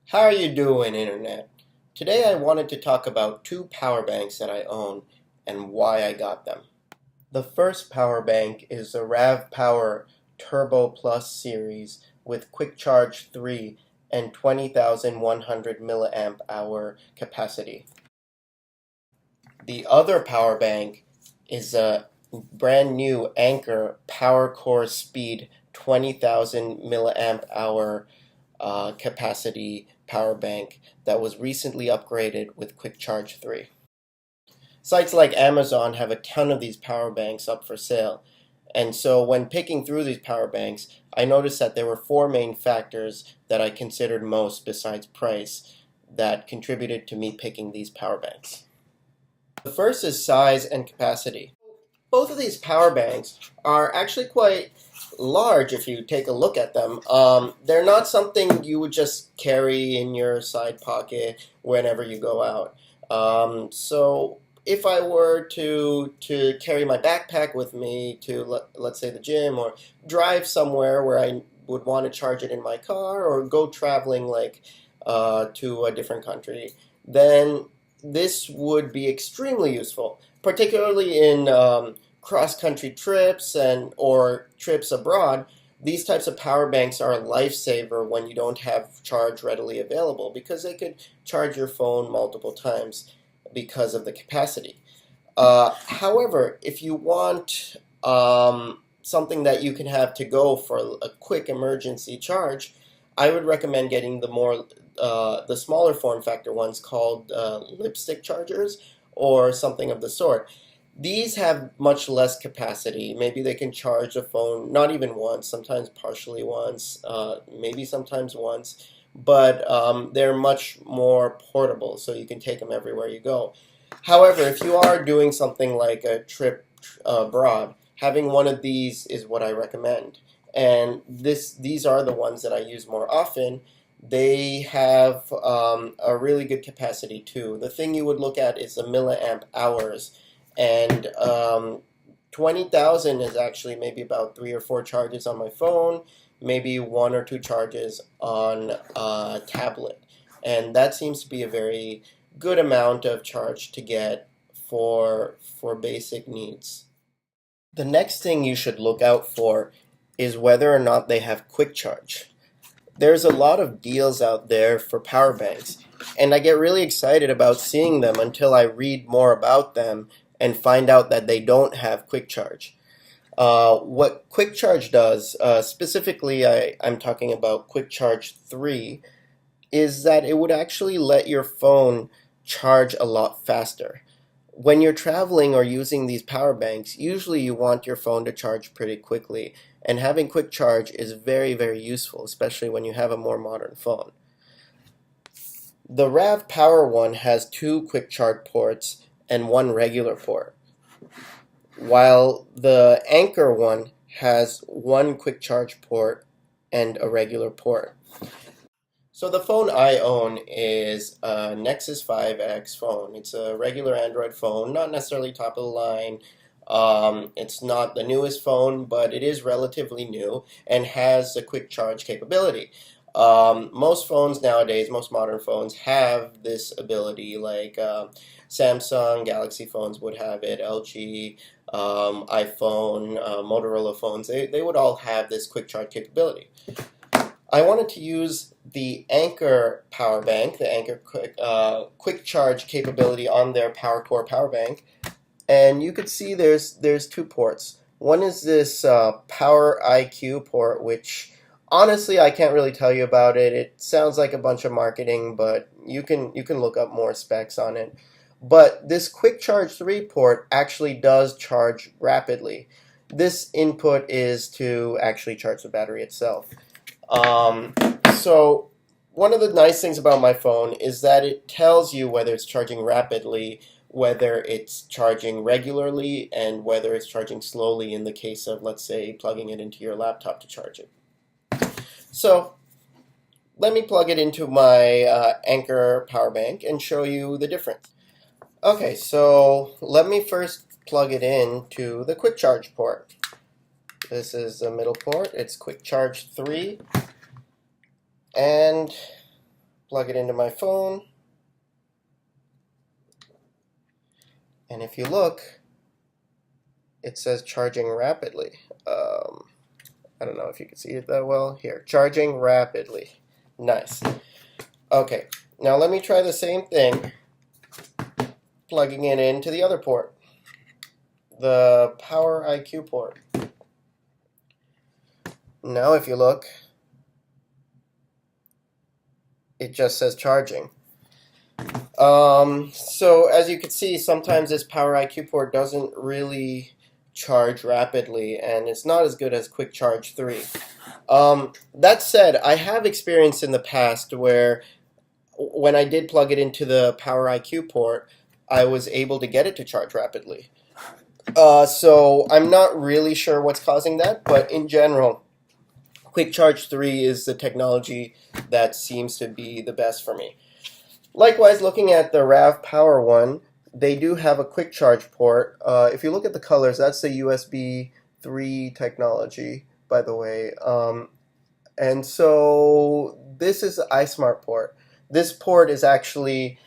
How are you doing, Internet? Today I wanted to talk about two power banks that I own and why I got them. The first power bank is the RAV Power Turbo Plus series with Quick Charge 3 and 20,100 milliamp hour capacity. The other power bank is a brand new Anker PowerCore Speed 20,000 milliamp hour capacity power bank that was recently upgraded with Quick Charge 3. Sites like Amazon have a ton of these power banks up for sale. And so when picking through these power banks, I noticed that there were four main factors that I considered most besides price that contributed to me picking these power banks. The first is size and capacity. Both of these power banks are actually quite large if you take a look at them. They're not something you would just carry in your side pocket whenever you go out. So if I were to carry my backpack with me to, let's say, the gym, or drive somewhere where I would want to charge it in my car, or go traveling to a different country, then this would be extremely useful, particularly in cross-country trips or trips abroad. These types of power banks are a lifesaver when you don't have charge readily available, because they could charge your phone multiple times because of the capacity. However, if you want something that you can have to go for a quick emergency charge, I would recommend getting the smaller form factor ones called lipstick chargers or something of the sort. These have much less capacity. Maybe they can charge a phone not even once, sometimes partially once, maybe sometimes once, but they're much more portable, so you can take them everywhere you go. However, if you are doing something like a trip abroad, having one of these is what I recommend. And these are the ones that I use more often. They have a really good capacity too. The thing you would look at is the milliamp hours, and 20,000 is actually maybe about 3 or 4 charges on my phone, maybe 1 or 2 charges on a tablet, and that seems to be a very good amount of charge to get for basic needs. The next thing you should look out for is whether or not they have quick charge. There's a lot of deals out there for power banks, and I get really excited about seeing them until I read more about them and find out that they don't have quick charge. What quick charge does, specifically I'm talking about quick charge 3, is that it would actually let your phone charge a lot faster. When you're traveling or using these power banks, usually you want your phone to charge pretty quickly, and having quick charge is very, very useful, especially when you have a more modern phone. The RAV Power one has 2 quick charge ports and 1 regular port, while the Anker one has 1 quick charge port and a regular port. So the phone I own is a Nexus 5X phone. It's a regular Android phone, not necessarily top of the line. It's not the newest phone, but it is relatively new and has a quick charge capability. Most phones nowadays, most modern phones, have this ability, like Samsung Galaxy phones would have it, LG, iPhone, Motorola phones, they would all have this quick charge capability. I wanted to use the Anker power bank, the Anker quick charge capability on their PowerCore power bank, and you could see there's 2 ports. One is this Power IQ port, which honestly I can't really tell you about it. It sounds like a bunch of marketing, but you can look up more specs on it. But this quick charge 3 port actually does charge rapidly. This input is to actually charge the battery itself. So one of the nice things about my phone is that it tells you whether it's charging rapidly, whether it's charging regularly, and whether it's charging slowly in the case of, let's say, plugging it into your laptop to charge it. So let me plug it into my Anker power bank and show you the difference. Okay, so let me first plug it in to the quick charge port. This is the middle port. It's quick charge 3. And plug it into my phone, and if you look, it says charging rapidly. I don't know if you can see it that well. Here, charging rapidly. Nice. Okay, now let me try the same thing, plugging it into the other port, the Power IQ port. Now if you look, it just says charging. So as you can see, sometimes this Power IQ port doesn't really charge rapidly, and it's not as good as Quick Charge 3. That said, I have experienced in the past where when I did plug it into the Power IQ port, I was able to get it to charge rapidly. So I'm not really sure what's causing that, but in general, Quick Charge 3 is the technology that seems to be the best for me. Likewise, looking at the RAV Power one, they do have a quick charge port. If you look at the colors, that's the USB 3 technology, by the way. And so this is the iSmart port. This port is actually,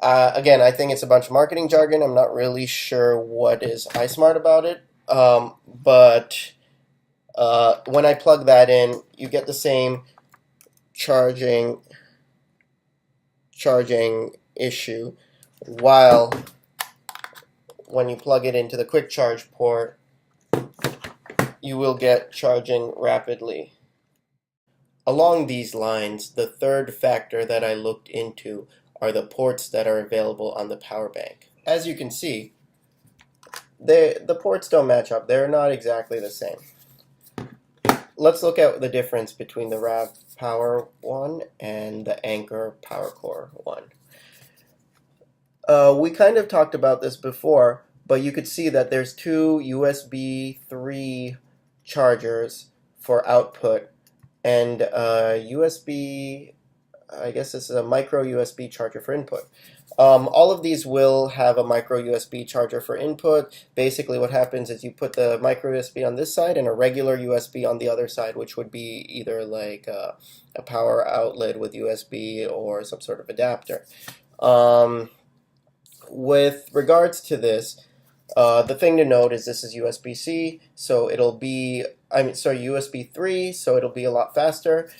again, I think it's a bunch of marketing jargon. I'm not really sure what is iSmart about it. But when I plug that in, you get the same charging issue, while when you plug it into the quick charge port, you will get charging rapidly. Along these lines, the third factor that I looked into are the ports that are available on the power bank. As you can see, the ports don't match up. They're not exactly the same. Let's look at the difference between the RAV Power one and the Anker PowerCore one. We kind of talked about this before, but you could see that there's two USB 3 chargers for output and USB, I guess this is a micro USB charger for input. All of these will have a micro USB charger for input. Basically what happens is you put the micro USB on this side and a regular USB on the other side, which would be either like a power outlet with USB or some sort of adapter. With regards to this, the thing to note is this is USB-C, so it'll be, USB 3, so it'll be a lot faster.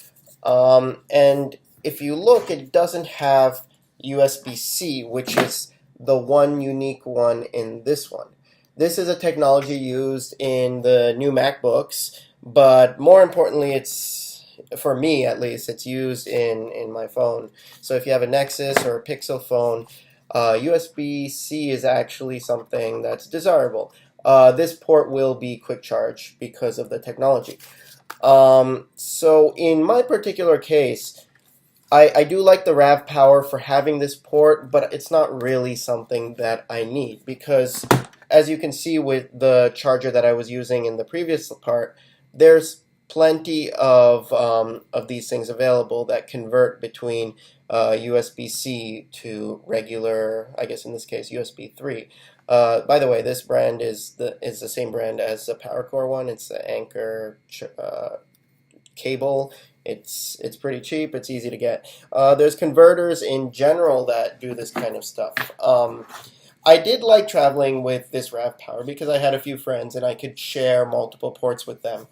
And if you look, it doesn't have USB-C, which is the one unique one in this one. This is a technology used in the new MacBooks, but more importantly, it's, for me at least, it's used in my phone. So if you have a Nexus or a Pixel phone, USB-C is actually something that's desirable. This port will be quick charge because of the technology. So in my particular case, I do like the RAV Power for having this port, but it's not really something that I need because, as you can see with the charger that I was using in the previous part, there's plenty of these things available that convert between USB-C to regular, I guess in this case, USB 3. By the way, this brand is the same brand as the PowerCore one. It's the Anker cable. It's pretty cheap. It's easy to get. There's converters in general that do this kind of stuff. I did like traveling with this RAV Power because I had a few friends and I could share multiple ports with them.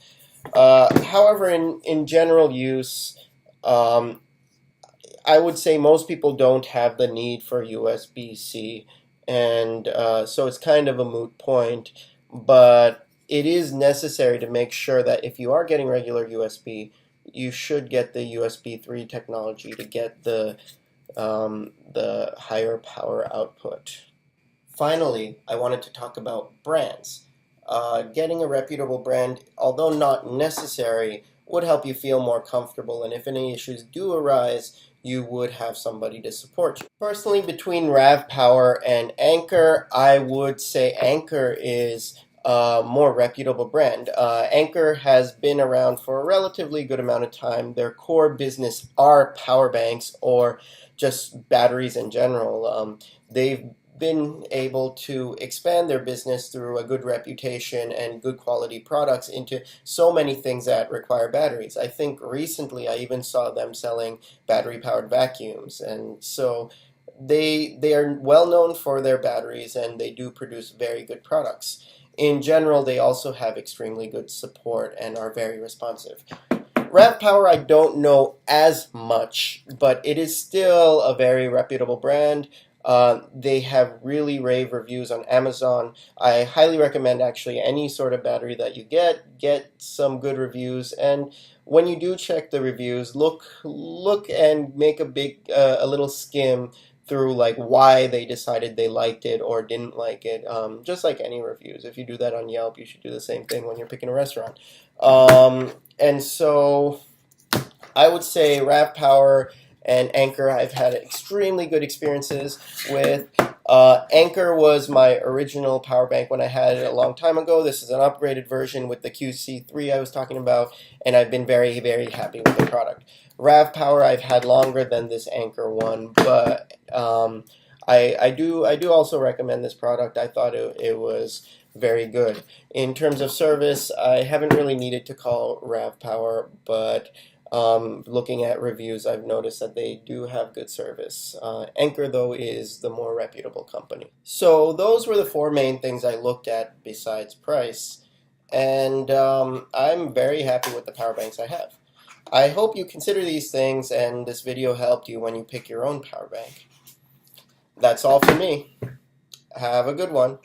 However, in general use, I would say most people don't have the need for USB-C, and so it's kind of a moot point, but it is necessary to make sure that if you are getting regular USB, you should get the USB 3 technology to get the higher power output. Finally, I wanted to talk about brands. Getting a reputable brand, although not necessary, would help you feel more comfortable, and if any issues do arise, you would have somebody to support you. Personally, between RAV Power and Anker, I would say Anker is a more reputable brand. Anker has been around for a relatively good amount of time. Their core business are power banks or just batteries in general. They've been able to expand their business through a good reputation and good quality products into so many things that require batteries. I think recently I even saw them selling battery powered vacuums, and so they are well known for their batteries, and they do produce very good products. In general, they also have extremely good support and are very responsive. Rav Power, I don't know as much, but it is still a very reputable brand. They have really rave reviews on Amazon. I highly recommend actually any sort of battery that you get some good reviews. And when you do check the reviews, look and make a little skim through like why they decided they liked it or didn't like it. Just like any reviews, if you do that on Yelp, you should do the same thing when you're picking a restaurant. And so I would say Rav Power and Anker I've had extremely good experiences with. Anker was my original power bank when I had it a long time ago. This is an upgraded version with the QC3 I was talking about, and I've been very, very happy with the product. Rav Power I've had longer than this Anker one, but I do also recommend this product. I thought it was very good. In terms of service, I haven't really needed to call Rav Power, but looking at reviews, I've noticed that they do have good service. Anker, though, is the more reputable company. So those were the four main things I looked at besides price, and I'm very happy with the power banks I have. I hope you consider these things, and this video helped you when you pick your own power bank. That's all for me. Have a good one.